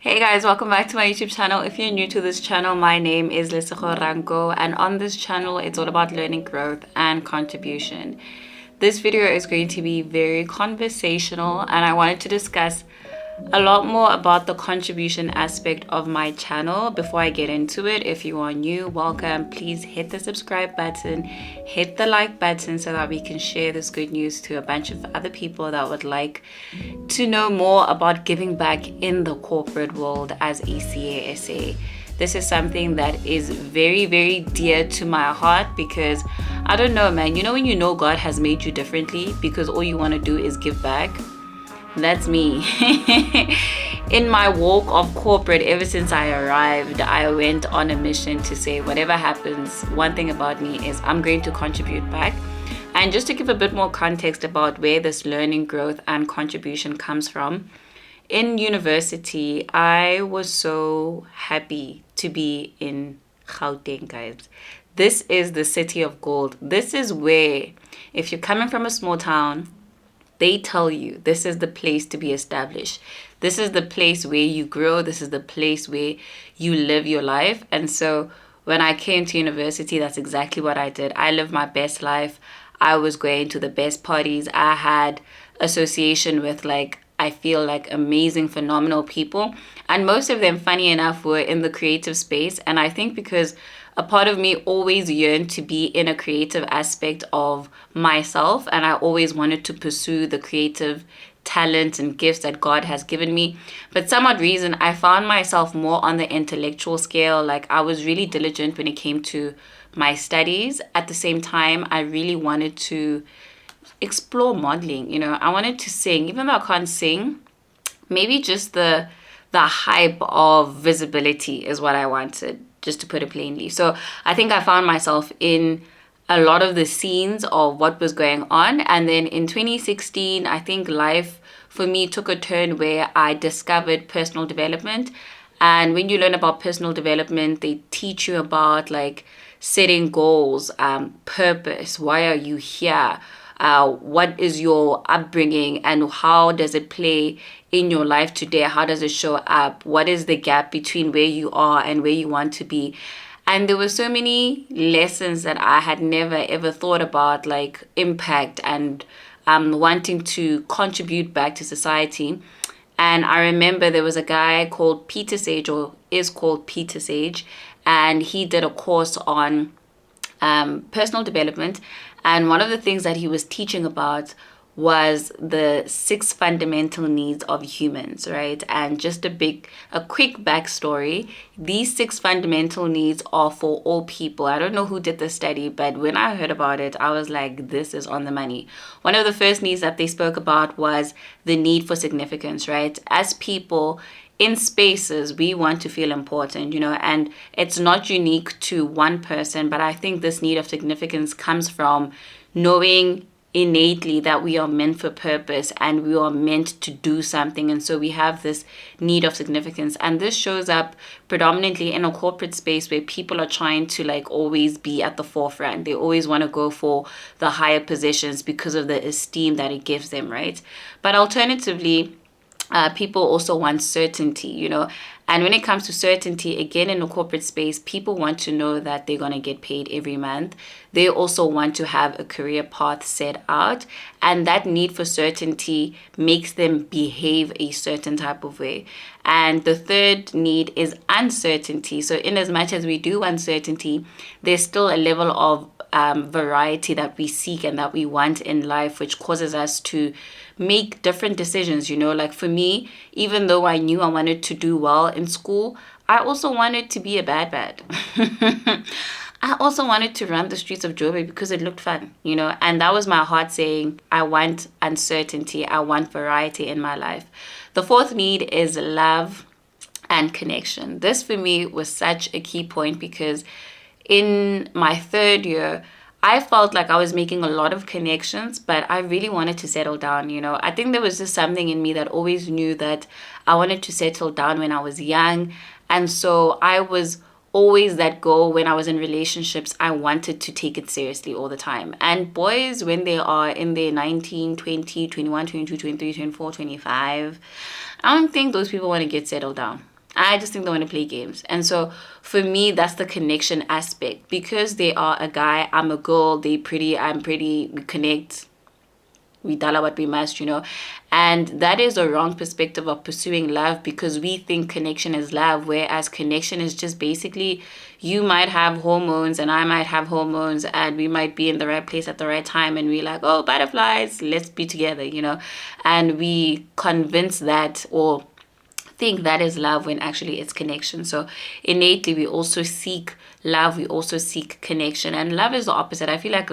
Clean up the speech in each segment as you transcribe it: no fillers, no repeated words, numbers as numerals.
Hey guys, welcome back to my YouTube channel. If you're new to this channel, my name is Lesego Rankou, and on this channel it's all about learning, growth and contribution. This video is going to be very conversational, and I wanted to discuss a lot more about the contribution aspect of my channel. Before I get into it, if you are new, welcome. Please hit the subscribe button, hit the like button so that we can share this good news to a bunch of other people that would like to know more about giving back in the corporate world as a CASA. This is something that is very, very dear to my heart because I don't know, man. You know when you know God has made you differently because all you want to do is give back? That's me. In my walk of corporate, ever since I arrived, I went on a mission to say whatever happens, one thing about me is I'm going to contribute back. And just to give a bit more context about where this learning, growth and contribution comes from, in university, I was so happy to be in Gauteng, guys. This is the city of gold. This is where, if you're coming from a small town, they tell you this is the place to be established. This is the place where you grow. This is the place where you live your life. And so when I came to university, that's exactly what I did. I lived my best life. I was going to the best parties. I had association with I feel like amazing, phenomenal people. And most of them, funny enough, were in the creative space. And I think because a part of me always yearned to be in a creative aspect of myself, and I always wanted to pursue the creative talents and gifts that God has given me. But some odd reason, I found myself more on the intellectual scale. Like I was really diligent when it came to my studies. At the same time, I really wanted to explore modeling. I wanted to sing, even though I can't sing. Maybe just the hype of visibility is what I wanted, just to put it plainly. So I think I found myself in a lot of the scenes of what was going on. And then in 2016, I think life for me took a turn where I discovered personal development. And when you learn about personal development, they teach you about setting goals, purpose, why are you here? What is your upbringing and how does it play in your life today? How does it show up? What is the gap between where you are and where you want to be? And there were so many lessons that I had never ever thought about, like impact and wanting to contribute back to society. And I remember there was a guy called Peter Sage, or is called Peter Sage, and he did a course on personal development. And one of the things that he was teaching about was the 6 fundamental needs of humans, right? And just a quick backstory. These 6 fundamental needs are for all people. I don't know who did the study, but when I heard about it, I was like, this is on the money. One of the first needs that they spoke about was the need for significance, right? As people, in spaces, we want to feel important, and it's not unique to one person, but I think this need of significance comes from knowing innately that we are meant for purpose and we are meant to do something. And so we have this need of significance, and this shows up predominantly in a corporate space where people are trying to always be at the forefront. They always want to go for the higher positions because of the esteem that it gives them, right? But alternatively, people also want certainty, and when it comes to certainty, again, in the corporate space, people want to know that they're going to get paid every month. They also want to have a career path set out, and that need for certainty makes them behave a certain type of way. And the third need is uncertainty. So in as much as we do uncertainty, there's still a level of variety that we seek and that we want in life, which causes us to make different decisions. Like for me, even though I knew I wanted to do well in school, I also wanted to be a bad. I also wanted to run the streets of Joburg because it looked fun, and that was my heart saying, I want uncertainty. I want variety in my life. The fourth need is love and connection. This for me was such a key point because in my third year, I felt like I was making a lot of connections, but I really wanted to settle down. I think there was just something in me that always knew that I wanted to settle down when I was young. And so I was always that goal. When I was in relationships, I wanted to take it seriously all the time. And boys, when they are in their 19, 20, 21, 22, 23, 24, 25, I don't think those people want to get settled down. I just think they want to play games. And so for me, that's the connection aspect. Because they are a guy, I'm a girl, they pretty, I'm pretty, we connect, we dollar what we must, and that is a wrong perspective of pursuing love, because we think connection is love, whereas connection is just basically you might have hormones and I might have hormones, and we might be in the right place at the right time, and we're like, oh, butterflies, let's be together, and we convince that, or think that is love, when actually it's connection. So innately we also seek love, we also seek connection, and love is the opposite. I feel like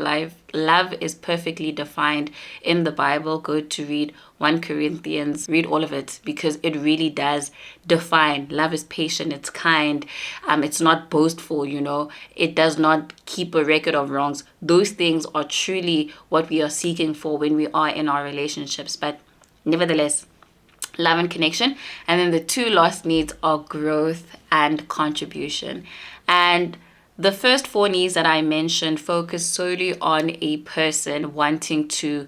love is perfectly defined in the Bible. Go to read 1 Corinthians, read all of it, because it really does define. Love is patient, it's kind, it's not boastful, it does not keep a record of wrongs. Those things are truly what we are seeking for when we are in our relationships. But nevertheless, love and connection. And then the two last needs are growth and contribution. And the first 4 needs that I mentioned focus solely on a person wanting to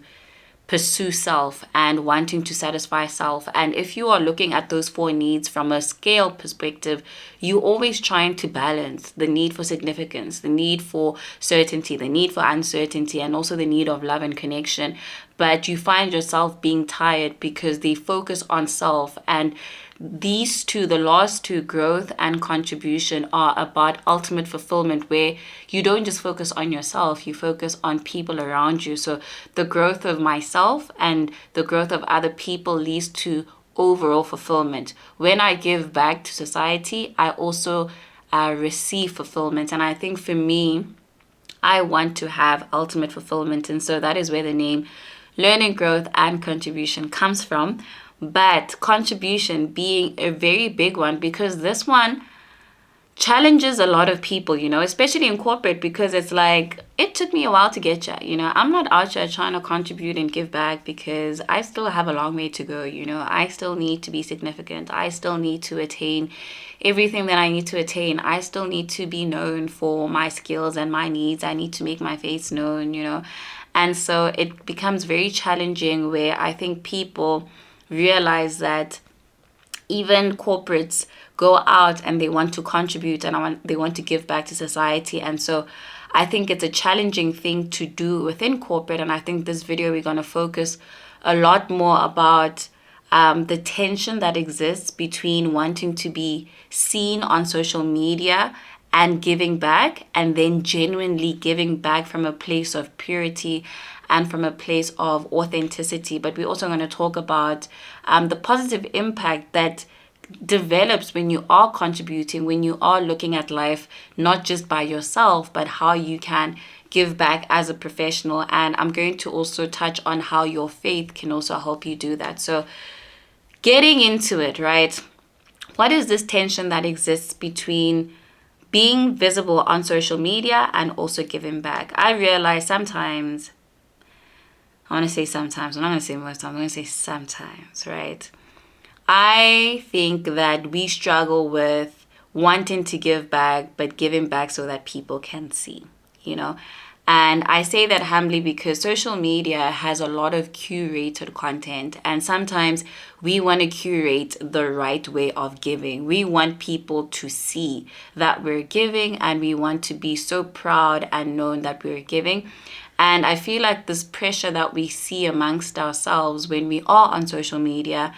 pursue self and wanting to satisfy self. And if you are looking at those 4 needs from a scale perspective, you're always trying to balance the need for significance, the need for certainty, the need for uncertainty, and also the need of love and connection. But you find yourself being tired because they focus on self. And these two, the last two, growth and contribution, are about ultimate fulfillment, where you don't just focus on yourself, you focus on people around you. So the growth of myself and the growth of other people leads to overall fulfillment. When I give back to society, I also receive fulfillment. And I think for me, I want to have ultimate fulfillment. And so that is where the name learning, growth, and contribution comes from. But contribution being a very big one, because this one challenges a lot of people, especially in corporate, because it's like, it took me a while to get you. I'm not out here trying to contribute and give back, because I still have a long way to go. I still need to be significant. I still need to attain everything that I need to attain. I still need to be known for my skills and my needs. I need to make my face known, And so it becomes very challenging, where I think people realize that even corporates go out and they want to contribute and they want to give back to society. And so I think it's a challenging thing to do within corporate. And I think this video we're going to focus a lot more about the tension that exists between wanting to be seen on social media and giving back, and then genuinely giving back from a place of purity and from a place of authenticity. But we're also going to talk about the positive impact that develops when you are contributing, when you are looking at life not just by yourself, but how you can give back as a professional. And I'm going to also touch on how your faith can also help you do that. So getting into it, right? What is this tension that exists between being visible on social media and also giving back? I realize sometimes, I want to say sometimes, I'm not going to say most times, I'm going to say sometimes, right? I think that we struggle with wanting to give back, but giving back so that people can see, And I say that humbly because social media has a lot of curated content, and sometimes we want to curate the right way of giving. We want people to see that we're giving, and we want to be so proud and known that we're giving. And I feel like this pressure that we see amongst ourselves when we are on social media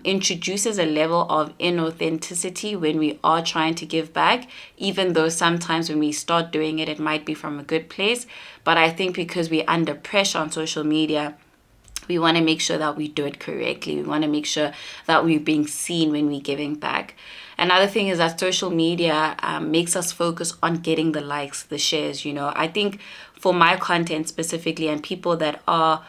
introduces a level of inauthenticity when we are trying to give back, even though sometimes when we start doing it, it might be from a good place. But I think because we're under pressure on social media, we want to make sure that we do it correctly. We want to make sure that we're being seen when we're giving back. Another thing is that social media makes us focus on getting the likes, the shares. I think for my content specifically, and people that are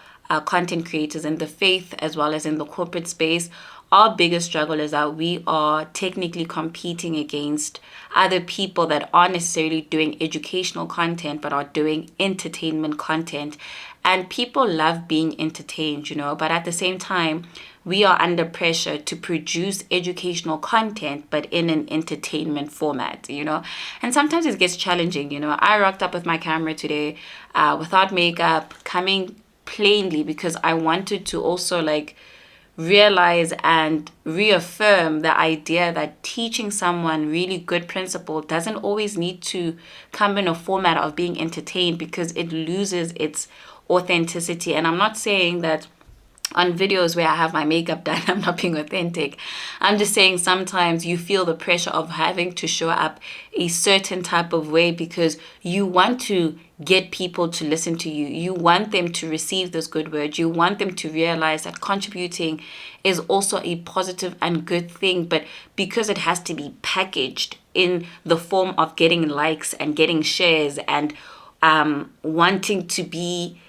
content creators in the faith as well as in the corporate space, our biggest struggle is that we are technically competing against other people that aren't necessarily doing educational content but are doing entertainment content. And people love being entertained, but at the same time, we are under pressure to produce educational content but in an entertainment format, And sometimes it gets challenging, I rocked up with my camera today without makeup, coming plainly, because I wanted to also realize and reaffirm the idea that teaching someone really good principle doesn't always need to come in a format of being entertained, because it loses its authenticity. And I'm not saying that on videos where I have my makeup done, I'm not being authentic. I'm just saying sometimes you feel the pressure of having to show up a certain type of way because you want to get people to listen to you. You want them to receive this good word. You want them to realize that contributing is also a positive and good thing, but because it has to be packaged in the form of getting likes and getting shares and wanting to be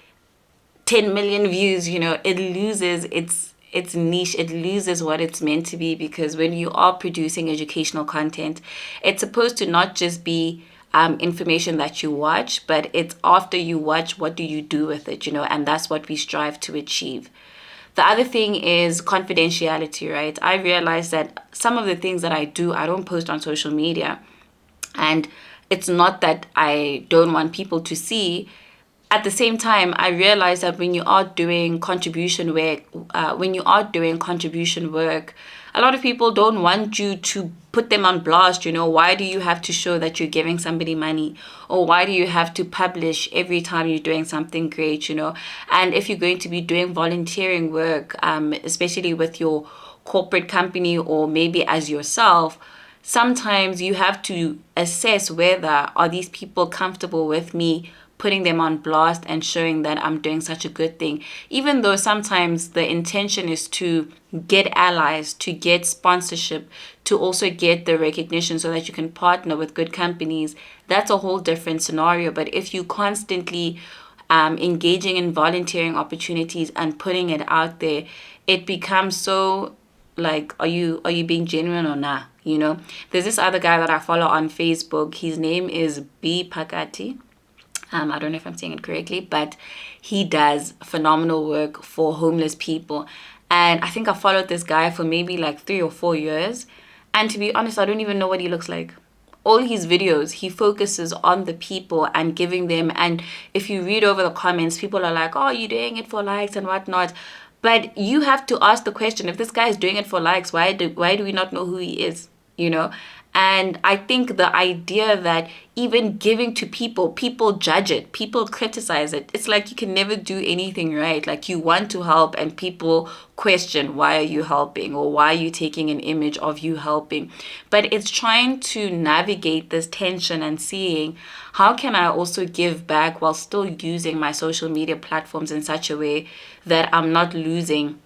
10 million views, it loses its niche. It loses what it's meant to be, because when you are producing educational content, it's supposed to not just be information that you watch, but it's after you watch, what do you do with it, and that's what we strive to achieve. The other thing is confidentiality, right? I realize that some of the things that I do, I don't post on social media, and it's not that I don't want people to see. At the same time, I realize that when you are doing contribution work, a lot of people don't want you to put them on blast. Why do you have to show that you're giving somebody money, or why do you have to publish every time you're doing something great? And if you're going to be doing volunteering work, especially with your corporate company or maybe as yourself, sometimes you have to assess whether are these people comfortable with me putting them on blast and showing that I'm doing such a good thing. Even though sometimes the intention is to get allies, to get sponsorship, to also get the recognition so that you can partner with good companies, that's a whole different scenario. But if you constantly engaging in volunteering opportunities and putting it out there, it becomes so like, are you being genuine or not? There's this other guy that I follow on Facebook. His name is B Pakati. I don't know if I'm saying it correctly, but he does phenomenal work for homeless people. And I think I followed this guy for maybe like 3 or 4 years. And to be honest, I don't even know what he looks like. All his videos, he focuses on the people and giving them. And if you read over the comments, people are like, oh, you're doing it for likes and whatnot. But you have to ask the question, if this guy is doing it for likes, why do we not know who he is? And I think the idea that even giving to people judge it, people criticize it. It's like you can never do anything right. Like you want to help and people question, why are you helping, or why are you taking an image of you helping? But it's trying to navigate this tension and seeing how can I also give back while still using my social media platforms in such a way that I'm not losing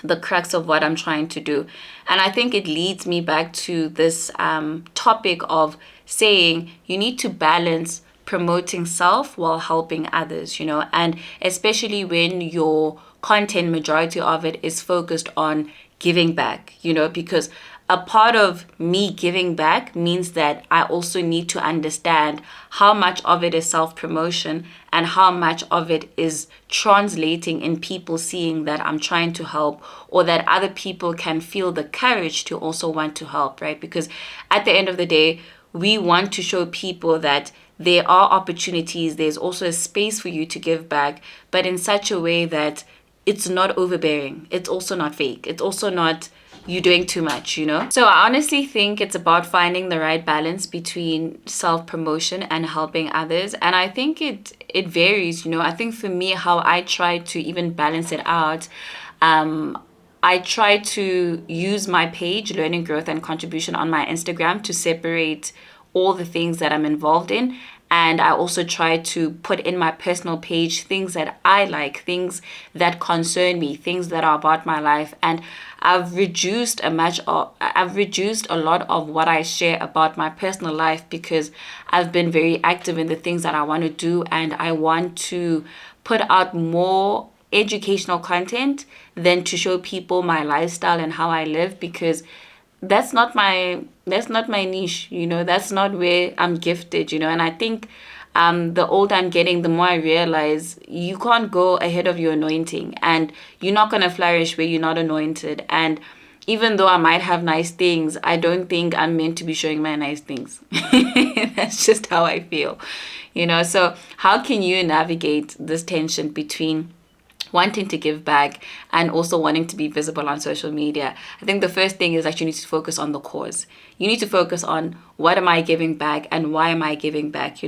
the crux of what I'm trying to do. And I think it leads me back to this topic of saying you need to balance promoting self while helping others, and especially when your content, majority of it is focused on giving back, because a part of me giving back means that I also need to understand how much of it is self-promotion and how much of it is translating in people seeing that I'm trying to help, or that other people can feel the courage to also want to help, right? Because at the end of the day, we want to show people that there are opportunities, there's also a space for you to give back, but in such a way that it's not overbearing. It's also not fake. It's also not you doing too much, So I honestly think it's about finding the right balance between self-promotion and helping others. And I think it varies, I think for me, how I try to even balance it out, I try to use my page, Learning, Growth, and Contribution on my Instagram, to separate all the things that I'm involved in. And I also try to put in my personal page things that I like, things that concern me, things that are about my life. And I've reduced a lot of what I share about my personal life, because I've been very active in the things that I want to do, and I want to put out more educational content than to show people my lifestyle and how I live, because that's not my niche, that's not where I'm gifted, and I think the older I'm getting, the more I realize you can't go ahead of your anointing, and you're not going to flourish where you're not anointed. And even though I might have nice things, I don't think I'm meant to be showing my nice things. That's just how I feel, so how can you navigate this tension between wanting to give back and also wanting to be visible on social media, I think the first thing is that you need to focus on the cause. You need to focus on what am I giving back and why am I giving back?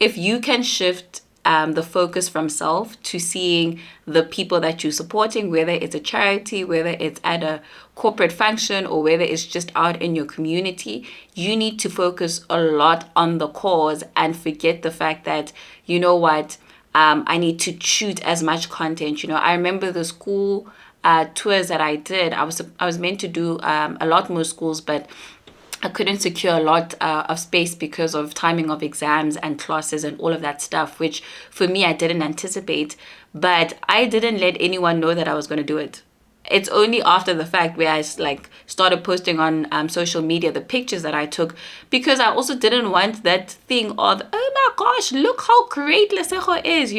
If you can shift the focus from self to seeing the people that you're supporting, whether it's a charity, whether it's at a corporate function, or whether it's just out in your community, you need to focus a lot on the cause and forget the fact that, you know what, I need to shoot as much content. I remember the school tours that I did. I was meant to do a lot more schools, but I couldn't secure a lot of space because of timing of exams and classes and all of that stuff, which for me, I didn't anticipate. But I didn't let anyone know that I was going to do it. It's only after the fact where I started posting on social media the pictures that I took, because I also didn't want that thing of, oh my gosh, look how great Lesego is,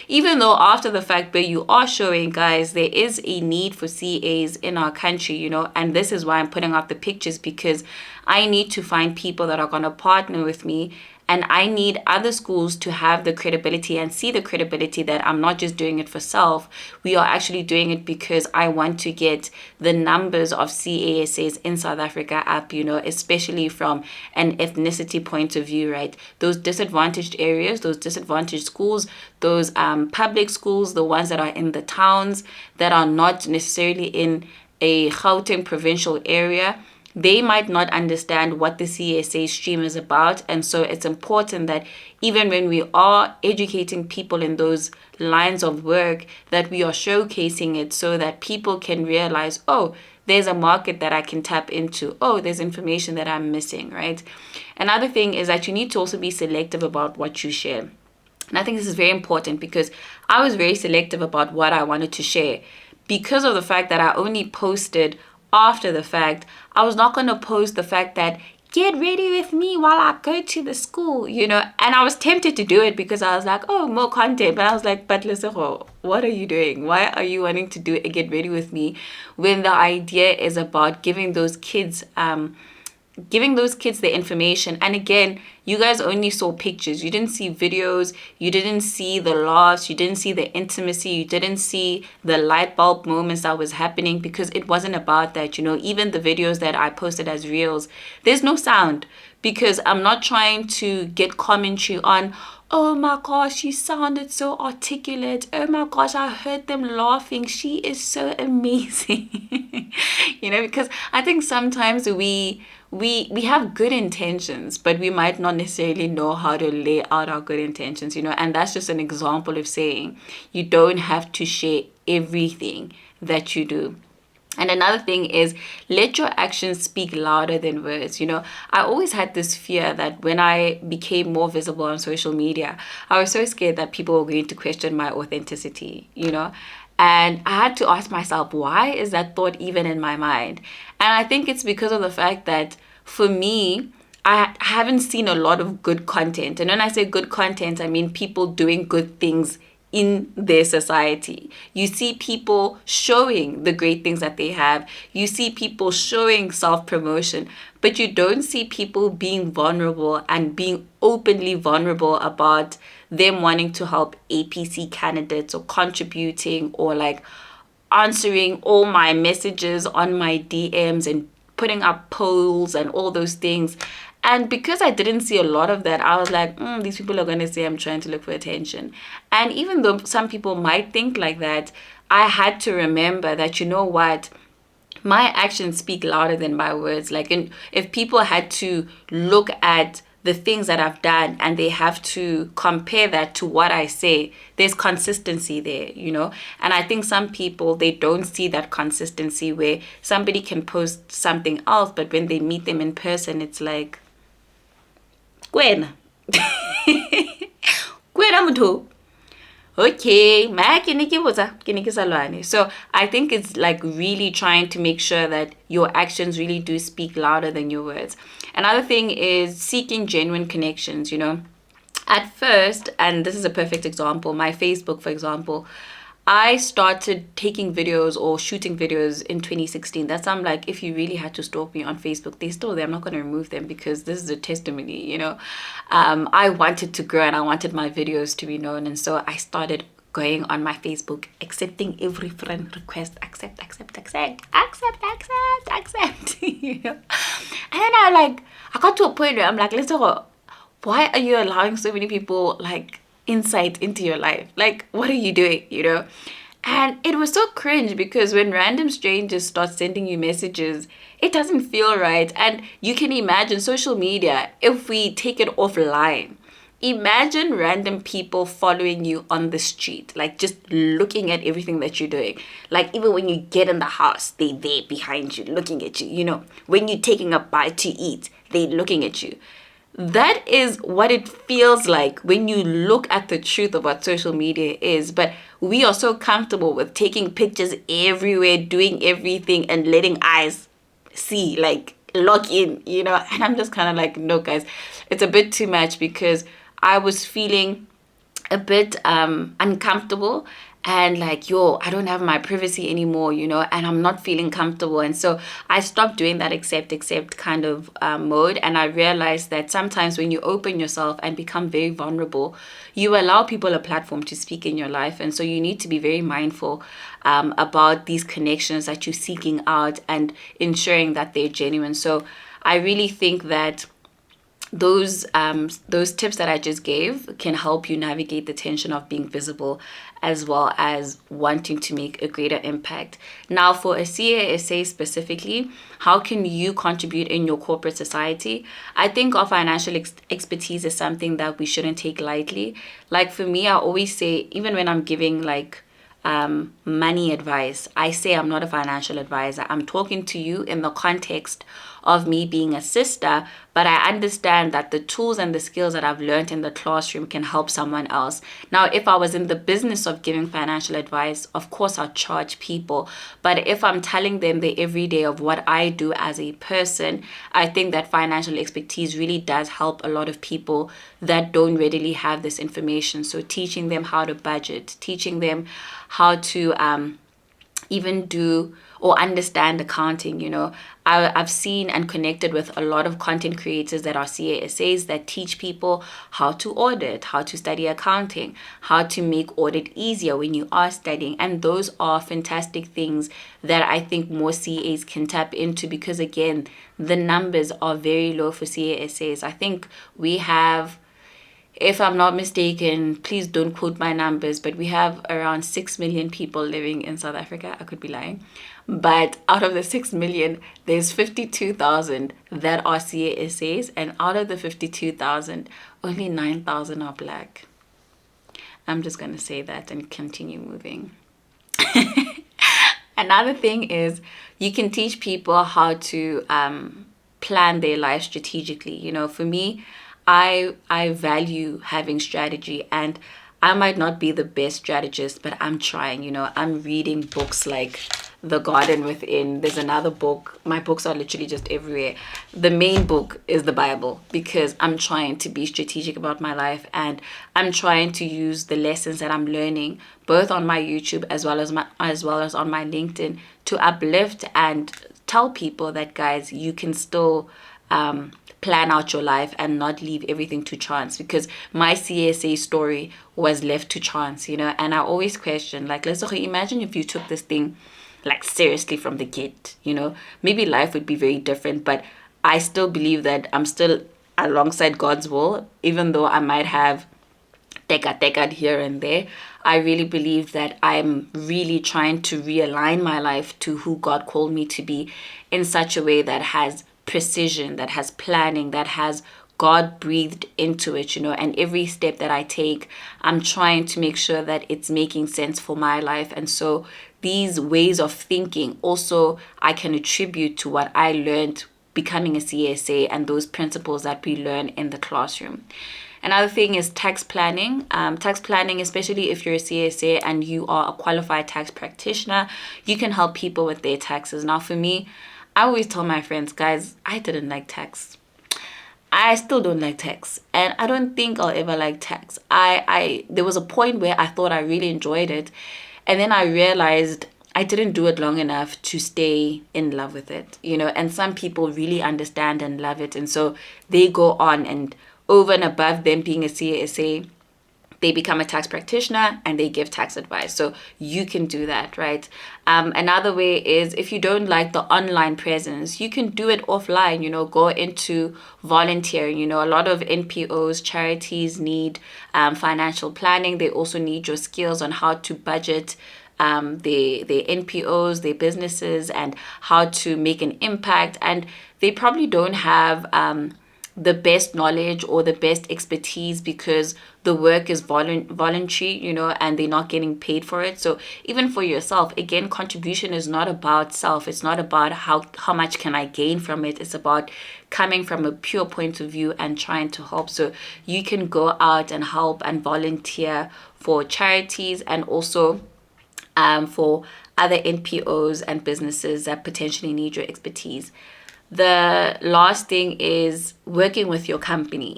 even though after the fact where you are showing, guys, there is a need for CAs in our country, and this is why I'm putting out the pictures, because I need to find people that are going to partner with me. And I need other schools to have the credibility and see the credibility that I'm not just doing it for self. We are actually doing it because I want to get the numbers of CASAs in South Africa up, especially from an ethnicity point of view, right? Those disadvantaged areas, those disadvantaged schools, those public schools, the ones that are in the towns that are not necessarily in a Gauteng provincial area, they might not understand what the CSA stream is about. And so it's important that even when we are educating people in those lines of work, that we are showcasing it so that people can realize, oh, there's a market that I can tap into. Oh, there's information that I'm missing, right? Another thing is that you need to also be selective about what you share. And I think this is very important, because I was very selective about what I wanted to share, because of the fact that I only posted after the fact. I was not going to post the fact that, get ready with me while I go to the school, and I was tempted to do it because I was like, oh, more content. But I was like, but Lesego, what are you doing? Why are you wanting to do it, get ready with me, when the idea is about giving those kids the information? And again, you guys only saw pictures. You didn't see videos. You didn't see the laughs. You didn't see the intimacy. You didn't see the light bulb moments that was happening, because it wasn't about that. Even the videos that I posted as reels, there's no sound, because I'm not trying to get commentary on, oh my gosh, she sounded so articulate. Oh my gosh, I heard them laughing. She is so amazing. Because I think sometimes we have good intentions, but we might not necessarily know how to lay out our good intentions, and that's just an example of saying you don't have to share everything that you do. And another thing is, let your actions speak louder than words. I always had this fear that when I became more visible on social media, I was so scared that people were going to question my authenticity, And I had to ask myself, why is that thought even in my mind? And I think it's because of the fact that for me, I haven't seen a lot of good content. And when I say good content, I mean people doing good things in their society. You see people showing the great things that they have. You see people showing self-promotion, but you don't see people being vulnerable and being openly vulnerable about them wanting to help APC candidates, or contributing, or answering all my messages on my DMs and putting up polls and all those things. And because I didn't see a lot of that, I was like, these people are going to say I'm trying to look for attention. And even though some people might think like that, I had to remember that, you know what, my actions speak louder than my words. If people had to look at the things that I've done and they have to compare that to what I say, there's consistency there, And I think some people, they don't see that consistency, where somebody can post something else, but when they meet them in person, it's like, Gwen. Gwen amutu. Okay, so I think it's really trying to make sure that your actions really do speak louder than your words. Another thing is seeking genuine connections, At first, and this is a perfect example, my Facebook, for example, I started taking videos or shooting videos in 2016. That's I'm like, if you really had to stalk me on Facebook, they're still there. I'm not going to remove them because this is a testimony, I wanted to grow and I wanted my videos to be known. And so I started going on my Facebook, accepting every friend request, accept, you know. And then I got to a point where I'm like, let's go. Why are you allowing so many people like insight into your life? Like, what are you doing, you know? And it was so cringe because when random strangers start sending you messages, it doesn't feel right. And you can imagine social media, if we take it offline, imagine random people following you on the street, like just looking at everything that you're doing. Like even when you get in the house, they're there behind you, looking at you, you know, when you're taking a bite to eat, they're looking at you. That is what it feels like when you look at the truth of what social media is. But we are so comfortable with taking pictures everywhere, doing everything, and letting eyes see, like log in, you know. And I'm just kind of like, no, guys, it's a bit too much, because I was feeling a bit uncomfortable and like, yo, I don't have my privacy anymore, you know, and I'm not feeling comfortable. And so I stopped doing that accept kind of mode. And I realized that sometimes when you open yourself and become very vulnerable, you allow people a platform to speak in your life. And so you need to be very mindful about these connections that you're seeking out and ensuring that they're genuine. So I really think that those tips that I just gave can help you navigate the tension of being visible, as well as wanting to make a greater impact. Now, for a CASA specifically, how can you contribute in your corporate society? I think our financial expertise is something that we shouldn't take lightly. Like for me, I always say, even when I'm giving like money advice, I say I'm not a financial advisor. I'm talking to you in the context of me being a sister, but I understand that the tools and the skills that I've learned in the classroom can help someone else. Now, if I was in the business of giving financial advice, of course I'll charge people. But if I'm telling them the everyday of what I do as a person, I think that financial expertise really does help a lot of people that don't readily have this information. So teaching them how to budget, teaching them how to even do or understand accounting. You know, I've seen and connected with a lot of content creators that are CASAs that teach people how to audit, how to study accounting, how to make audit easier when you are studying. And those are fantastic things that I think more CAs can tap into, because again, the numbers are very low for CASAs. I think we have, if I'm not mistaken, please don't quote my numbers, but we have around 6 million people living in South Africa. I could be lying. But out of the 6 million, there's 52,000 that are CASAs. And out of the 52,000, only 9,000 are Black. I'm just going to say that and continue moving. Another thing is you can teach people how to plan their life strategically. You know, for me, I value having strategy, and I might not be the best strategist, but I'm trying. You know, I'm reading books like The Garden Within. There's another book. My books are literally just everywhere. The main book is the Bible, because I'm trying to be strategic about my life, and I'm trying to use the lessons that I'm learning both on my YouTube as well as on my LinkedIn to uplift and tell people that, guys, you can still plan out your life and not leave everything to chance, because my CSA story was left to chance, you know. And I always question, like, let's imagine if you took this thing like seriously from the get, you know, maybe life would be very different. But I still believe that I'm still alongside God's will, even though I might have teka here and there. I really believe that I'm really trying to realign my life to who God called me to be, in such a way that has precision, that has planning, that has God breathed into it, you know. And every step that I take, I'm trying to make sure that it's making sense for my life. And so these ways of thinking also I can attribute to what I learned becoming a CSA and those principles that we learn in the classroom. Another thing is tax planning. Tax planning, especially if you're a CSA and you are a qualified tax practitioner, you can help people with their taxes. Now, for me, I always tell my friends, guys, I didn't like tax. I still don't like tax, and I don't think I'll ever like tax. There was a point where I thought I really enjoyed it, and then I realized I didn't do it long enough to stay in love with it, you know. And some people really understand and love it, and so they go on, and over and above them being a CSA, they become a tax practitioner and they give tax advice. So you can do that, right? Another way is, if you don't like the online presence, you can do it offline, go into volunteering. A lot of NPOs, charities need financial planning. They also need your skills on how to budget their NPOs, their businesses, and how to make an impact. And they probably don't have the best knowledge or the best expertise because the work is voluntary, and they're not getting paid for it. So even for yourself, again, contribution is not about self. It's not about how much can I gain from it. It's about coming from a pure point of view and trying to help. So you can go out and help and volunteer for charities, and also for other NPOs and businesses that potentially need your expertise. The last thing is working with your company.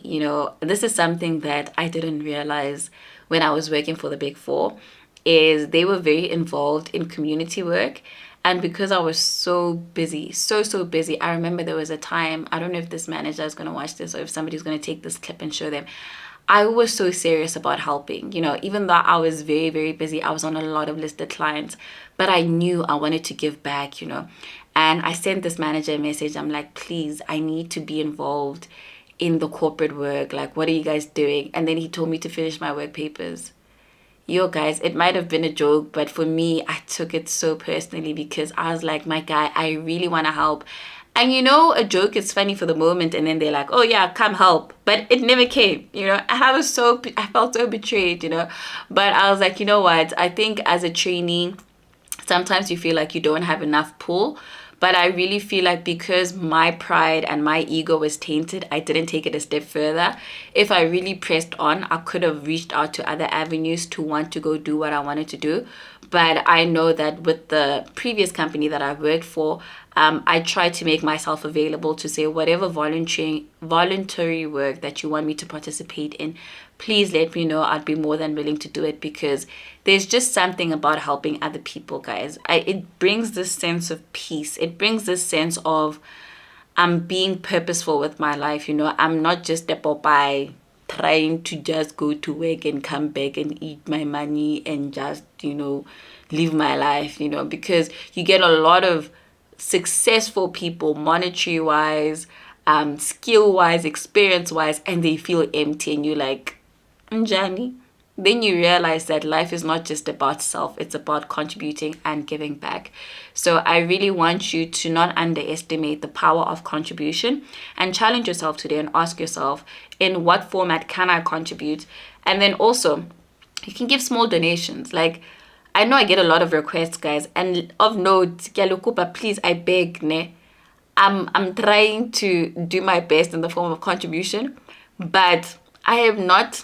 This is something that I didn't realize when I was working for the Big Four, is they were very involved in community work. And because I was so busy, so busy, I remember there was a time, I don't know if this manager is going to watch this or if somebody's going to take this clip and show them, I was so serious about helping. Even though I was very, very busy, I was on a lot of listed clients, but I knew I wanted to give back, And I sent this manager a message. I'm like, please, I need to be involved in the corporate work. Like, what are you guys doing? And then he told me to finish my work papers. Yo, guys, it might have been a joke, but for me, I took it so personally because I was like, my guy, I really want to help. And a joke is funny for the moment, and then they're like, oh yeah, come help. But it never came, and I felt so betrayed, But I was like, you know what? I think as a trainee, sometimes you feel like you don't have enough pull. But I really feel like because my pride and my ego was tainted, I didn't take it a step further. If I really pressed on, I could have reached out to other avenues to want to go do what I wanted to do. But I know that with the previous company that I worked for, I tried to make myself available to say, whatever voluntary work that you want me to participate in, please let me know. I'd be more than willing to do it, because there's just something about helping other people, guys. It brings this sense of peace. It brings this sense of I'm being purposeful with my life. I'm not just a Popeye trying to just go to work and come back and eat my money and just, live my life, because you get a lot of successful people, monetary wise, skill wise, experience wise, and they feel empty, and you're like, Njani. Then you realize that life is not just about self, it's about contributing and giving back. So I really want you to not underestimate the power of contribution, and challenge yourself today and ask yourself, in what format can I contribute? And then also, you can give small donations. Like, I know I get a lot of requests, guys, and of note, Kialukupa, please, I beg, ne. I'm trying to do my best in the form of contribution, but I am not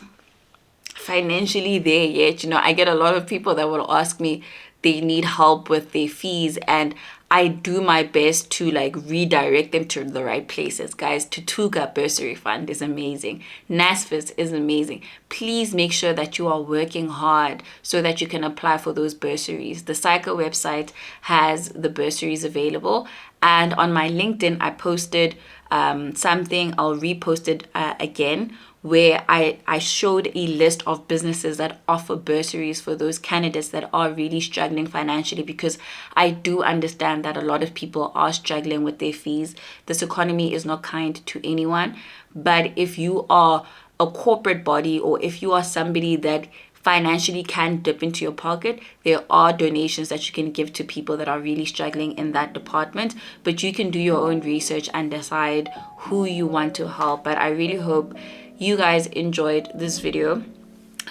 financially there yet. I get a lot of people that will ask me they need help with their fees, and I do my best to redirect them to the right places, guys. Tutuka Bursary Fund is amazing. NSFAS is amazing. Please make sure that you are working hard so that you can apply for those bursaries. The Psycho website has the bursaries available, and on my LinkedIn I posted something. I'll repost it again, where I showed a list of businesses that offer bursaries for those candidates that are really struggling financially, because I do understand that a lot of people are struggling with their fees. This economy is not kind to anyone, but if you are a corporate body, or if you are somebody that financially can dip into your pocket, there are donations that you can give to people that are really struggling in that department. But you can do your own research and decide who you want to help. But I really hope you guys enjoyed this video.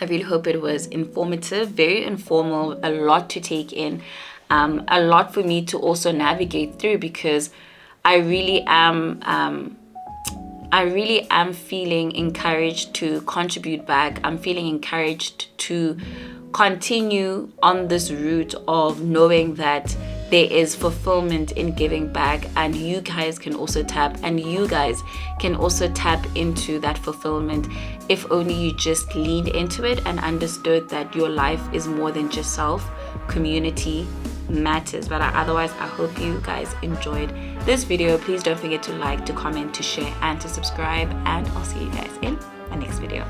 I really hope it was informative, very informal, a lot to take in, a lot for me to also navigate through, because I really am feeling encouraged to contribute back. I'm feeling encouraged to continue on this route of knowing that there is fulfillment in giving back, and you guys can also tap into that fulfillment if only you just leaned into it and understood that your life is more than just self. Community matters. But otherwise, I hope you guys enjoyed this video. Please don't forget to like, to comment, to share, and to subscribe, and I'll see you guys in the next video.